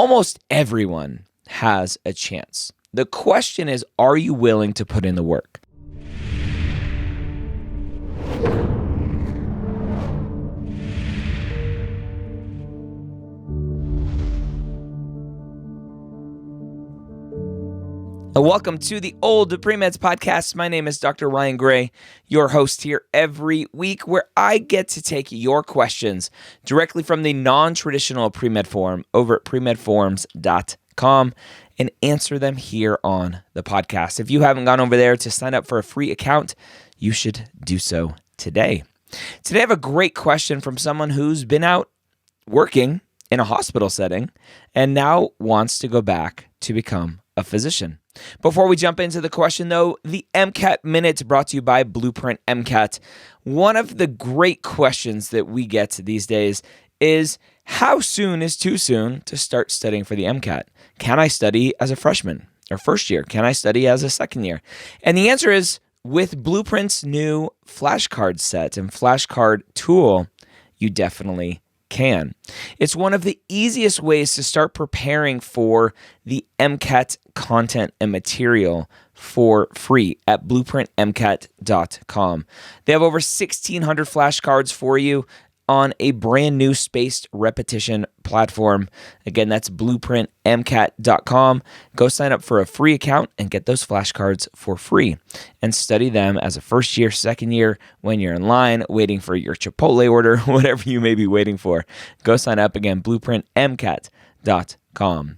Almost everyone has a chance. The question is, are you willing to put in the work? Welcome to the Old Pre-Meds Podcast. My name is Dr. Ryan Gray, your host here every week, where I get to take your questions directly from the non-traditional pre-med forum over at premedforums.com and answer them here on the podcast. If you haven't gone over there to sign up for a free account, you should do so today. Today I have a great question from someone who's been out working in a hospital setting and now wants to go back to become a physician. Before we jump into the question, though, the MCAT Minute brought to you by Blueprint MCAT. One of the great questions that we get these days is, how soon is too soon to start studying for the MCAT? Can I study as a freshman or first year? Can I study as a second year? And the answer is, with Blueprint's new flashcard set and flashcard tool, you definitely can. It's one of the easiest ways to start preparing for the MCAT content and material for free at blueprintmcat.com. They have over 1,600 flashcards for you on a brand new spaced repetition platform. Again, that's blueprintmcat.com. Go sign up for a free account and get those flashcards for free and study them as a first year, second year, when you're in line waiting for your Chipotle order, whatever you may be waiting for. Go sign up again, blueprintmcat.com.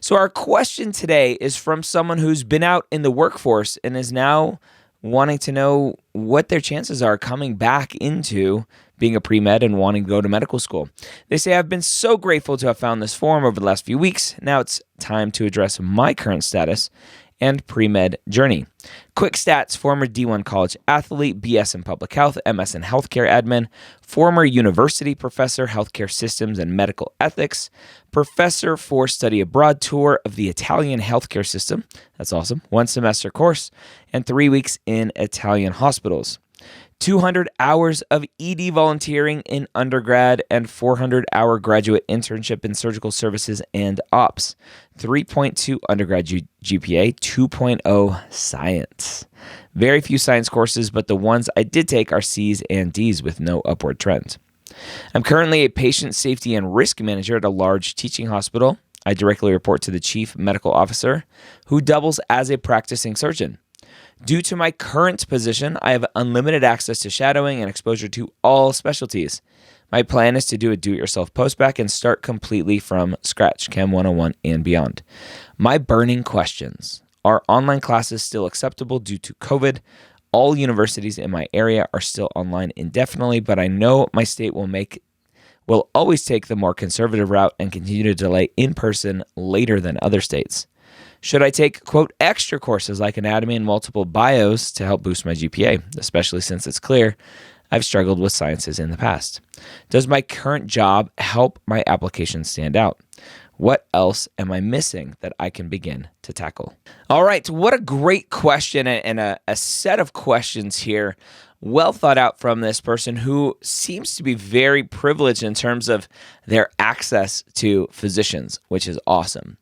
So our question today is from someone who's been out in the workforce and is now wanting to know what their chances are coming back into being a pre-med and wanting to go to medical school. They say, I've been so grateful to have found this forum over the last few weeks. Now it's time to address my current status and pre-med journey. Quick stats: former D1 college athlete, BS in public health, MS in healthcare admin, former university professor, healthcare systems and medical ethics, professor for study abroad tour of the Italian healthcare system. That's awesome. 1 semester course and 3 weeks in Italian hospitals. 200 hours of ED volunteering in undergrad and 400-hour graduate internship in surgical services and ops. 3.2 undergrad GPA, 2.0 science. Very few science courses, but the ones I did take are C's and D's with no upward trend. I'm currently a patient safety and risk manager at a large teaching hospital. I directly report to the chief medical officer, who doubles as a practicing surgeon. Due to my current position, I have unlimited access to shadowing and exposure to all specialties. My plan is to do a do-it-yourself post-bac and start completely from scratch, Chem 101 and beyond. My burning questions: are online classes still acceptable due to COVID? All universities in my area are still online indefinitely, but I know my state will always take the more conservative route and continue to delay in-person later than other states. Should I take, quote, extra courses like anatomy and multiple bios to help boost my GPA, especially since it's clear I've struggled with sciences in the past? Does my current job help my application stand out? What else am I missing that I can begin to tackle? All right, what a great question and a set of questions here. Well thought out from this person who seems to be very privileged in terms of their access to physicians, which is awesome.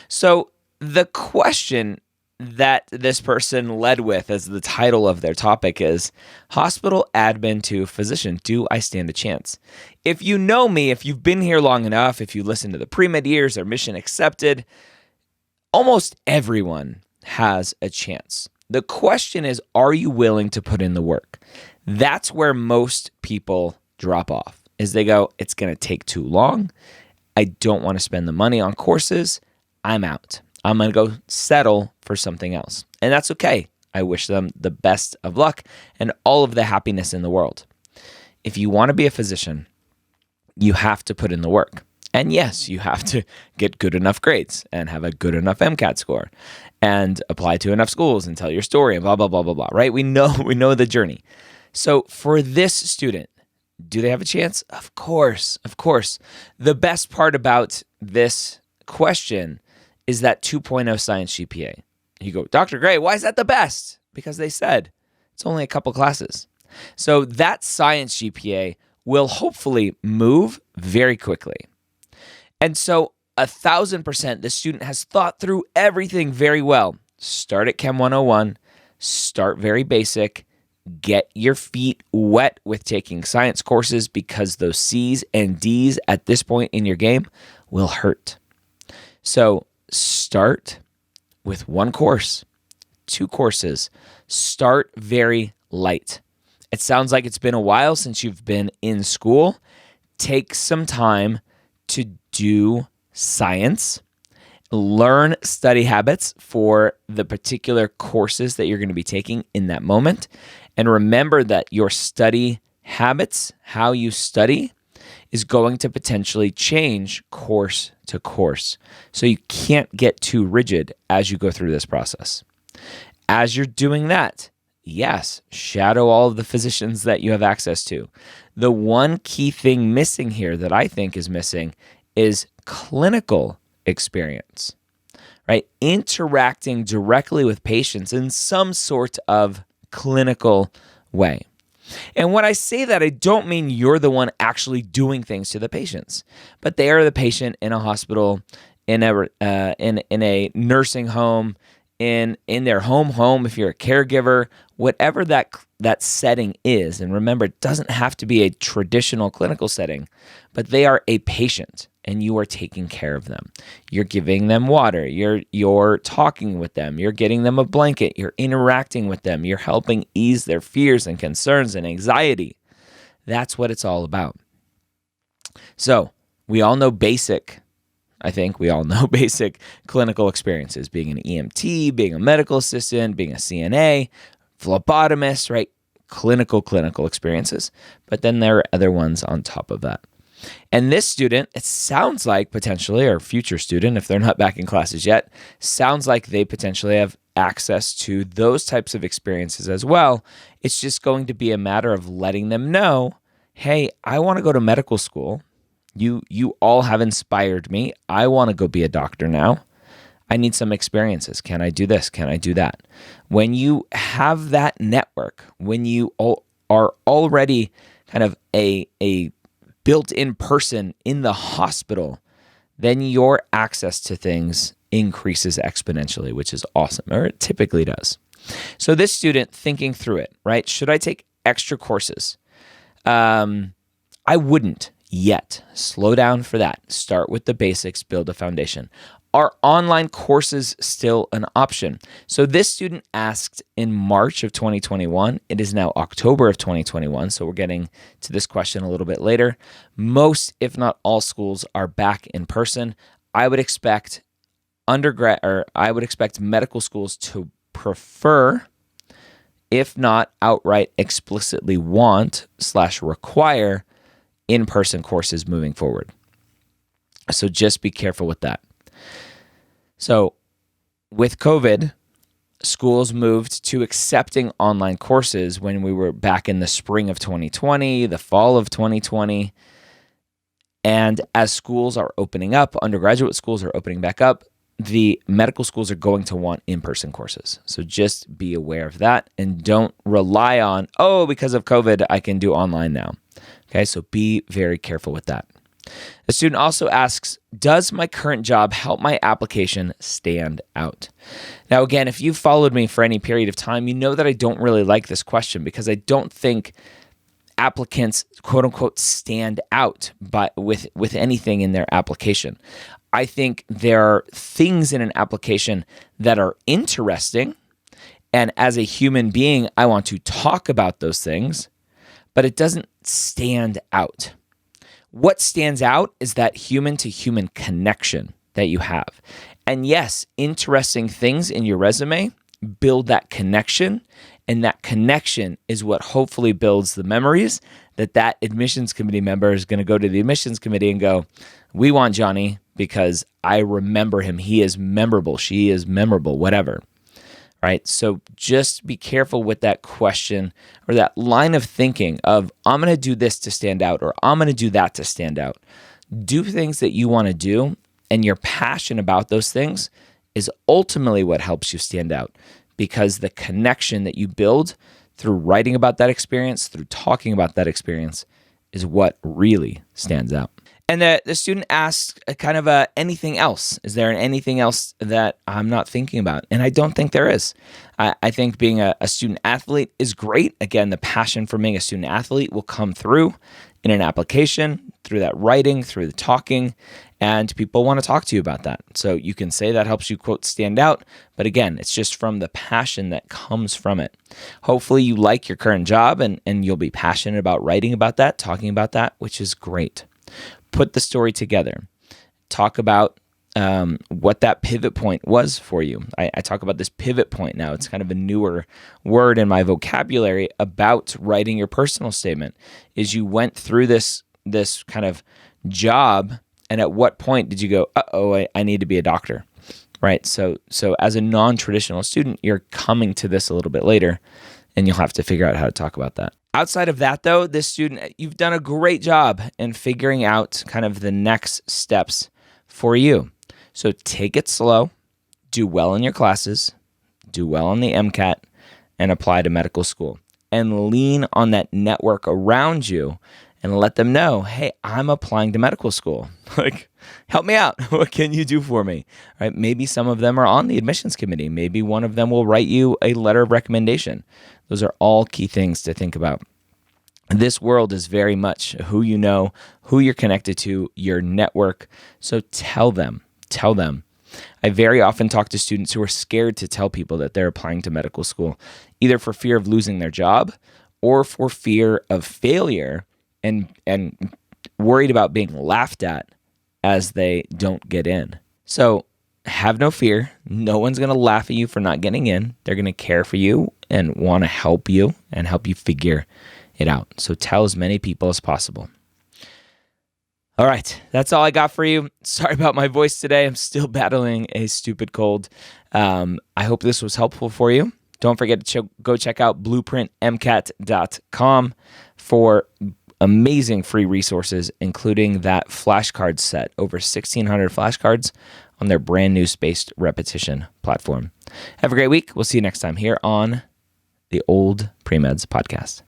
So the question that this person led with as the title of their topic is hospital admin to physician. Do I stand a chance? If you know me, if you've been here long enough, if you listen to the pre-med years or mission accepted, almost everyone has a chance. The question is, are you willing to put in the work? That's where most people drop off, is they go, it's going to take too long. I don't want to spend the money on courses. I'm out. I'm going to go settle for something else. And that's okay. I wish them the best of luck and all of the happiness in the world. If you want to be a physician, you have to put in the work. And yes, you have to get good enough grades and have a good enough MCAT score and apply to enough schools and tell your story and blah, blah, blah, blah, blah, right? We know the journey. So for this student, do they have a chance? Of course. The best part about this question is that 2.0 science GPA. You go, Dr. Gray, why is that the best? Because they said it's only a couple classes. So that science GPA will hopefully move very quickly. And so 1,000%, the student has thought through everything very well. Start at Chem 101, start very basic, get your feet wet with taking science courses because those C's and D's at this point in your game will hurt. So start with one course, 2 courses. Start very light. It sounds like it's been a while since you've been in school. Take some time to do science. Learn study habits for the particular courses that you're going to be taking in that moment. And remember that your study habits, how you study, is going to potentially change course to course. So you can't get too rigid as you go through this process. As you're doing that, yes, shadow all of the physicians that you have access to. The one key thing missing here that I think is missing is clinical experience, right? Interacting directly with patients in some sort of clinical way. And when I say that, I don't mean you're the one actually doing things to the patients, but they are the patient in a hospital, in a nursing home, in their home if you're a caregiver, whatever that setting is. And remember, it doesn't have to be a traditional clinical setting, but they are a patient and you are taking care of them. You're giving them water, you're talking with them, you're getting them a blanket, you're interacting with them, you're helping ease their fears and concerns and anxiety. That's what it's all about. So we all know basic clinical experiences, being an EMT, being a medical assistant, being a CNA, phlebotomist, right? Clinical experiences. But then there are other ones on top of that. And this student, it sounds like potentially, or future student, if they're not back in classes yet, sounds like they potentially have access to those types of experiences as well. It's just going to be a matter of letting them know, hey, I want to go to medical school. You all have inspired me. I want to go be a doctor now. I need some experiences. Can I do this? Can I do that? When you have that network, when you are already kind of a built-in person in the hospital, then your access to things increases exponentially, which is awesome, or it typically does. So this student thinking through it, right? Should I take extra courses? I wouldn't yet. Slow down for that. Start with the basics, build a foundation. Are online courses still an option? So this student asked in March of 2021. It is now October of 2021, so we're getting to this question a little bit later. Most, if not all, schools are back in person. I would expect medical schools to prefer, if not outright explicitly want/require, in-person courses moving forward. So just be careful with that. So with COVID, schools moved to accepting online courses when we were back in the spring of 2020, the fall of 2020. And as schools are opening up, undergraduate schools are opening back up, the medical schools are going to want in-person courses. So just be aware of that and don't rely on, because of COVID, I can do online now. Okay, so be very careful with that. The student also asks, does my current job help my application stand out? Now, again, if you've followed me for any period of time, you know that I don't really like this question because I don't think applicants, quote unquote, stand out with anything in their application. I think there are things in an application that are interesting, and as a human being, I want to talk about those things, but it doesn't stand out. What stands out is that human-to-human connection that you have. And yes, interesting things in your resume build that connection, and that connection is what hopefully builds the memories that admissions committee member is going to go to the admissions committee and go, we want Johnny because I remember him. He is memorable. She is memorable, whatever. Right? So just be careful with that question or that line of thinking of, I'm going to do this to stand out, or I'm going to do that to stand out. Do things that you want to do, and your passion about those things is ultimately what helps you stand out, because the connection that you build through writing about that experience, through talking about that experience, is what really stands out. And the student asks kind of anything else. Is there anything else that I'm not thinking about? And I don't think there is. I think being a student athlete is great. Again, the passion for being a student athlete will come through in an application, through that writing, through the talking, and people want to talk to you about that. So you can say that helps you, quote, stand out. But again, it's just from the passion that comes from it. Hopefully you like your current job and you'll be passionate about writing about that, talking about that, which is great. Put the story together. Talk about what that pivot point was for you. I talk about this pivot point now. It's kind of a newer word in my vocabulary about writing your personal statement. Is you went through this kind of job, and at what point did you go, I need to be a doctor, right? So as a non-traditional student, you're coming to this a little bit later, and you'll have to figure out how to talk about that. Outside of that, though, this student, you've done a great job in figuring out kind of the next steps for you. So take it slow, do well in your classes, do well on the MCAT, and apply to medical school. And lean on that network around you and let them know, hey, I'm applying to medical school. Like, help me out. What can you do for me? Right? Maybe some of them are on the admissions committee. Maybe one of them will write you a letter of recommendation. Those are all key things to think about. This world is very much who you know, who you're connected to, your network. So tell them. I very often talk to students who are scared to tell people that they're applying to medical school, either for fear of losing their job or for fear of failure and worried about being laughed at as they don't get in. So have no fear. No one's going to laugh at you for not getting in. They're going to care for you and want to help you and help you figure it out. So tell as many people as possible. All right, that's all I got for you. Sorry about my voice today. I'm still battling a stupid cold. I hope this was helpful for you. Don't forget to go check out blueprintmcat.com for amazing free resources, including that flashcard set, over 1,600 flashcards on their brand new spaced repetition platform. Have a great week. We'll see you next time here on the Old Pre-Meds Podcast.